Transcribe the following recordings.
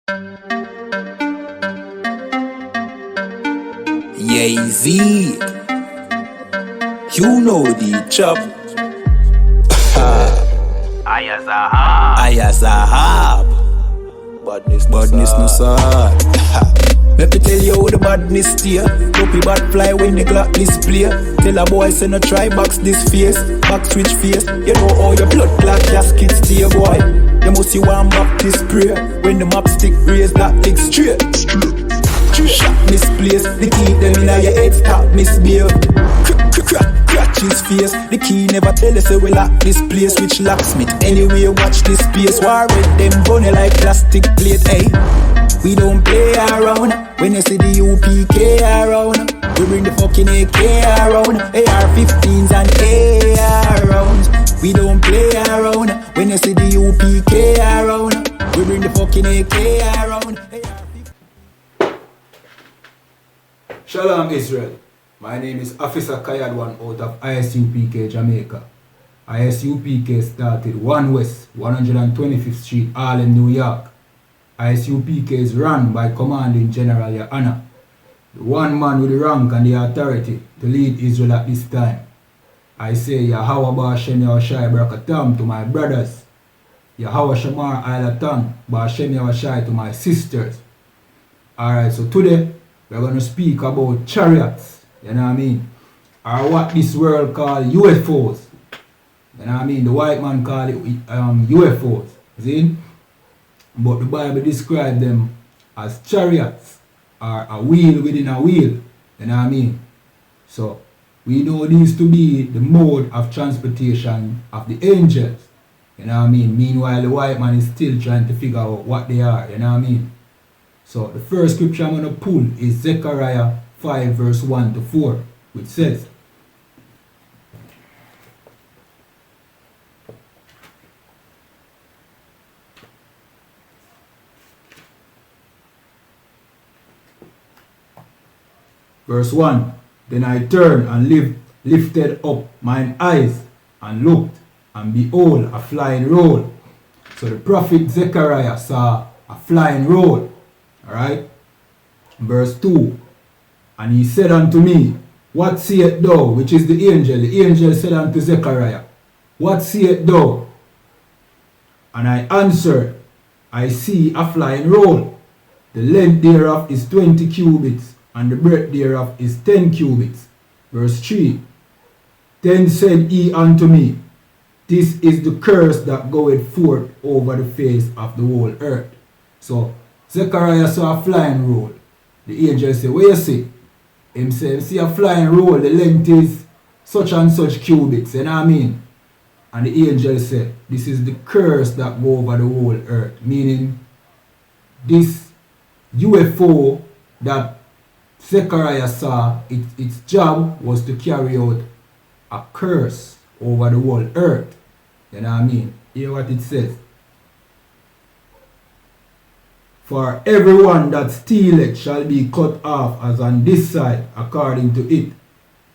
Z, you know the chop. I.S.U.P.K. Badness no sad. Let me tell you how the badness steer. Dopey bad fly when the clock display. Tell a boy say no try box this face. Back switch face. You know how your blood clot casket steer, boy. You must see one Baptist prayer. When the map stick raise that leg straight. Shot misplaced. The key them in your head stop misbehave. Crack his face. The key never tell us say we lock this place. Which locksmith anyway watch this space. War with them bunny like plastic plate. Hey, we don't play around. When you see the UPK around, we bring the fucking AK around. AR-15s and AR rounds. We don't play around. When you see the UPK around, we bring the fucking AK around. Shalom Israel. My name is Officer Kayadwan out of I.S.U.P.K, Jamaica. I.S.U.P.K started 1 West, 125th Street, Harlem, New York. I.S.U.P.K is run by Commanding General YAHANNA, the one man with the rank and the authority to lead Israel at this time. I say Yahweh Ba'Shem Yahushai Barakatam to my brothers, Yahweh Shamar Ailatan Ba'Shem Yahushai to my sisters. Alright, so today we're going to speak about chariots, you know what I mean, or what this world call UFOs. You know what I mean, the white man call it UFOs, see? But the Bible describes them as chariots, or a wheel within a wheel, you know what I mean. So we know these to be the mode of transportation of the angels, you know what I mean. Meanwhile the white man is still trying to figure out what they are, you know what I mean. So the first scripture I'm going to pull is Zechariah 5 verse 1 to 4, which says, verse 1, Then I turned and lifted up mine eyes and looked, and behold, a flying roll. So the prophet Zechariah saw a flying roll. Alright? Verse 2, And he said unto me, What seest thou? Which is the angel. The angel said unto Zechariah, What seest thou? And I answered, I see a flying roll. The length thereof is 20 cubits, and the breadth thereof is 10 cubits. Verse 3, Then said he unto me, This is the curse that goeth forth over the face of the whole earth. So Zechariah saw a flying roll. The angel said, Where you see? Him said, See a flying roll, the length is such and such cubits, you know what I mean? And the angel said, This is the curse that go over the whole earth. Meaning, this UFO that Zechariah saw, its job was to carry out a curse over the whole earth. You know what I mean? Hear what it says. For everyone that stealeth shall be cut off as on this side, according to it.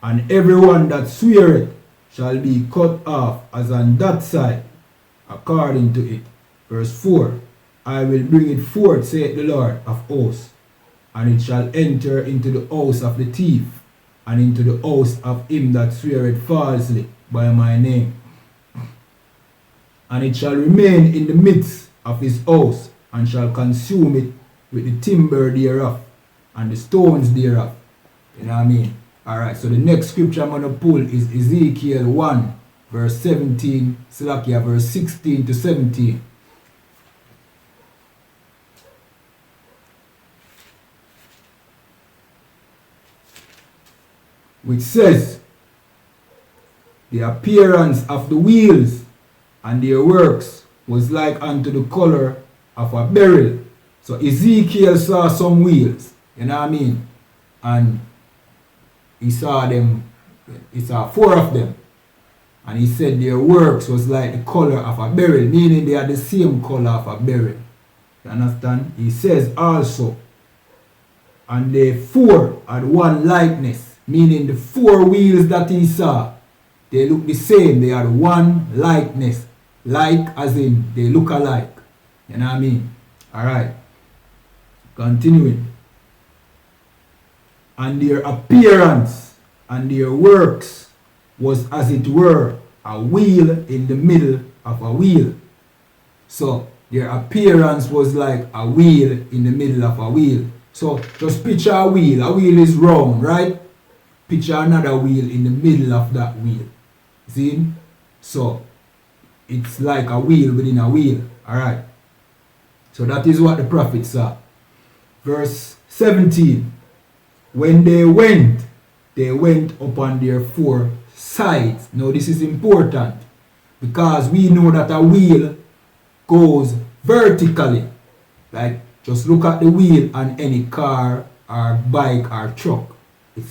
And everyone that sweareth shall be cut off as on that side, according to it. Verse 4, I will bring it forth, saith the Lord of hosts, and it shall enter into the house of the thief, and into the house of him that sweareth falsely by my name. And it shall remain in the midst of his house, and shall consume it with the timber thereof, and the stones thereof. You know what I mean? Alright, so the next scripture I'm going to pull is Ezekiel 1, verse 17, verse 16 to 17. Which says, The appearance of the wheels and their works was like unto the color of a beryl. So Ezekiel saw some wheels, you know what I mean? And he saw them, he saw 4 of them. And he said their works was like the color of a beryl, meaning they are the same color of a beryl. You understand? He says also, and the 4 had one likeness, meaning the 4 wheels that he saw, they look the same, they had one likeness. Like as in they look alike. You know what I mean? Alright. Continuing. And their appearance and their works was as it were a wheel in the middle of a wheel. So their appearance was like a wheel in the middle of a wheel. So just picture a wheel. A wheel is round, right? Picture another wheel in the middle of that wheel. See? So it's like a wheel within a wheel. Alright. So that is what the prophet saw. Verse 17. When they went upon their four sides. Now this is important because we know that a wheel goes vertically. Like just look at the wheel on any car or bike or truck. It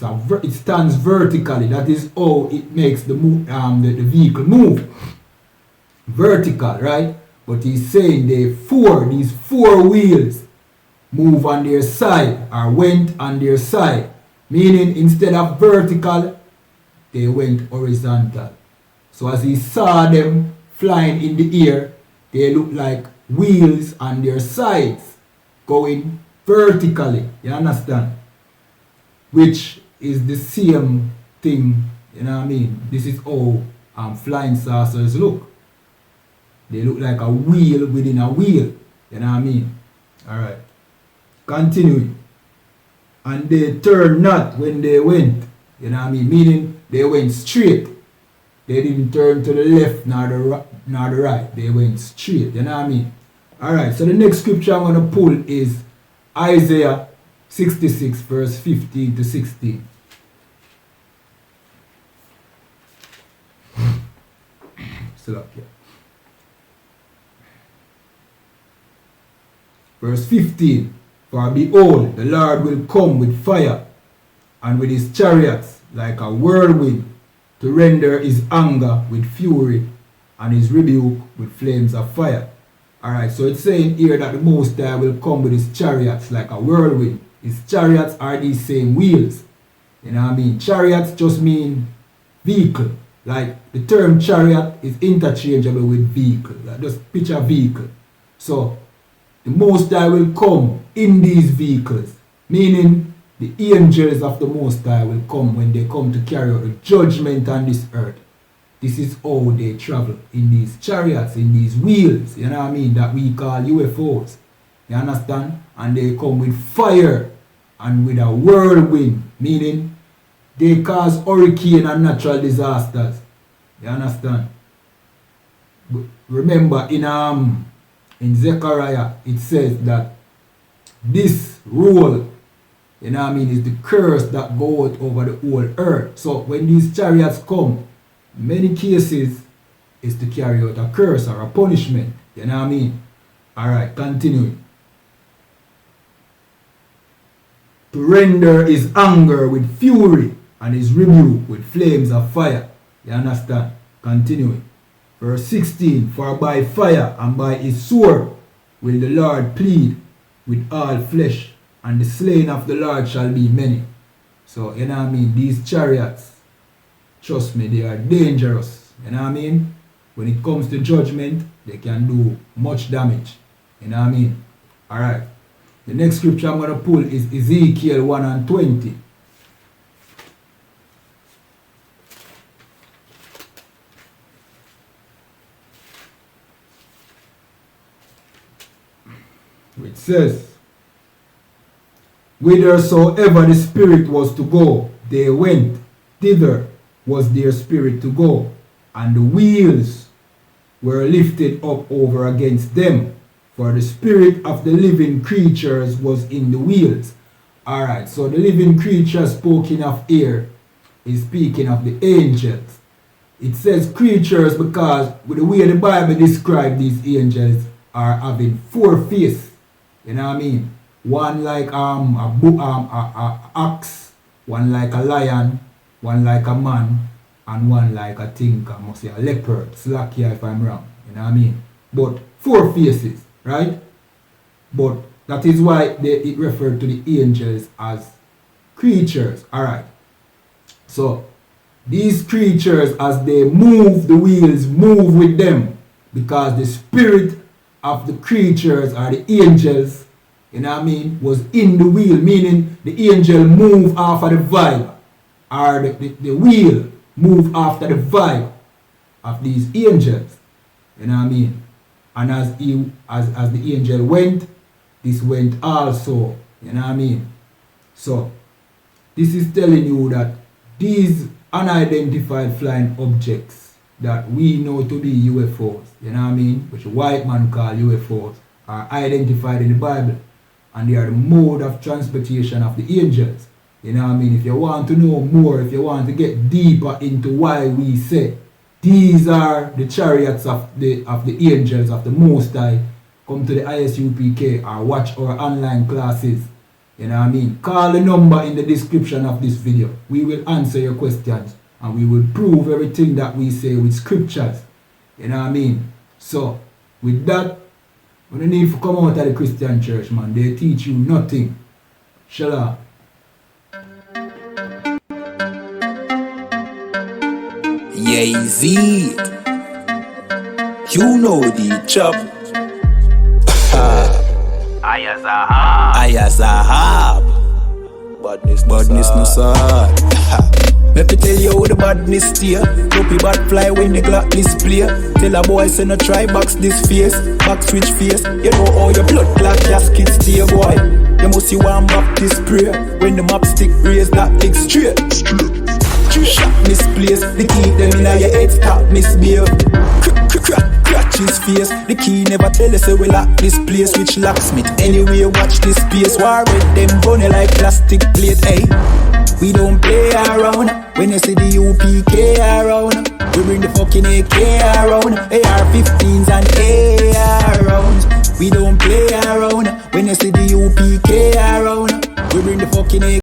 stands vertically. That is how it makes the vehicle move. Vertical, right? But he's saying these four wheels move on their side or went on their side. Meaning instead of vertical, they went horizontal. So as he saw them flying in the air, they looked like wheels on their sides going vertically. You understand? Which is the same thing, you know what I mean? This is how flying saucers look. They look like a wheel within a wheel, you know what I mean? Alright. Continuing. And they turned not when they went, you know what I mean? Meaning they went straight. They didn't turn to the left nor the right. They went straight, you know what I mean? Alright, so the next scripture I'm going to pull is Isaiah 66 verse 15 to 16. Still up here. Verse 15. For behold, the Lord will come with fire, and with his chariots like a whirlwind, to render his anger with fury, and his rebuke with flames of fire. Alright, so it's saying here that the Most High will come with his chariots like a whirlwind. His chariots are these same wheels. You know what I mean? Chariots just mean vehicle. Like the term chariot is interchangeable with vehicle. Like just picture vehicle. So the Most High will come in these vehicles. Meaning the angels of the Most High will come when they come to carry out the judgment on this earth. This is how they travel, in these chariots, in these wheels, you know what I mean, that we call UFOs. You understand? And they come with fire and with a whirlwind, meaning they cause hurricane and natural disasters. You understand? But remember, in Zechariah, it says that this rule, you know what I mean, is the curse that goes over the whole earth. So when these chariots come, many cases is to carry out a curse or a punishment. You know what I mean? Alright, continuing. To render his anger with fury and his rebuke with flames of fire. You understand? Continuing. Verse 16. For by fire and by his sword will the Lord plead with all flesh, and the slain of the Lord shall be many. So, you know what I mean? These chariots, trust me, they are dangerous. You know what I mean? When it comes to judgment, they can do much damage. You know what I mean? Alright. The next scripture I'm going to pull is Ezekiel 1 and 20. Which says, whithersoever the Spirit was to go, they went. Thither was their spirit to go, and the wheels were lifted up over against them, for the spirit of the living creatures was in the wheels. Alright, so the living creature spoken of here is speaking of the angels. It says creatures because with the way the Bible describes these angels are having four faces. You know what I mean? One like a ox, one like a lion, one like a man, and one like a tinker, must say a leopard. Slack here if I'm wrong. You know what I mean? But four faces, right? But that is why it referred to the angels as creatures. Alright. So these creatures, as they move, the wheels move with them, because the spirit of the creatures or the angels you know what I mean, was in the wheel, meaning the angel moved after the vibe, or the wheel moved after the vibe of these angels, you know what I mean. And as the angel went, this went also, you know what I mean. So this is telling you that these unidentified flying objects that we know to be UFOs, you know what I mean, which white man call UFOs, are identified in the Bible, and they are the mode of transportation of the angels. You know what I mean? If you want to know more, if you want to get deeper into why we say these are the chariots of the angels of the Most High, come to the I.S.U.P.K or watch our online classes. You know what I mean? Call the number in the description of this video. We will answer your questions and we will prove everything that we say with scriptures. You know what I mean? So, with that, we don't need to come out of the Christian church, man. They teach you nothing. Shalom. Yeah, you know the chop. I.S.U.P.K. Badness no sad. Let me tell you how the badness steer. Dopey bad fly when the clock display. Tell a boy say no try box this face. Back switch face. You know how your blood clot casket stay, boy. You must see one map this spray. When the map stick raise that leg straight. Shot misplaced. The key them in your head stop misbehave. Crack his face. The key never tell us say we lock this place. Which locksmith anyway watch this space. War with them bunny like plastic plate. Hey, we don't play around. When you see the UPK around, we bring the fucking AK around. AR-15s and AR rounds. We don't play around. When you see the UPK around, we bring the fucking AK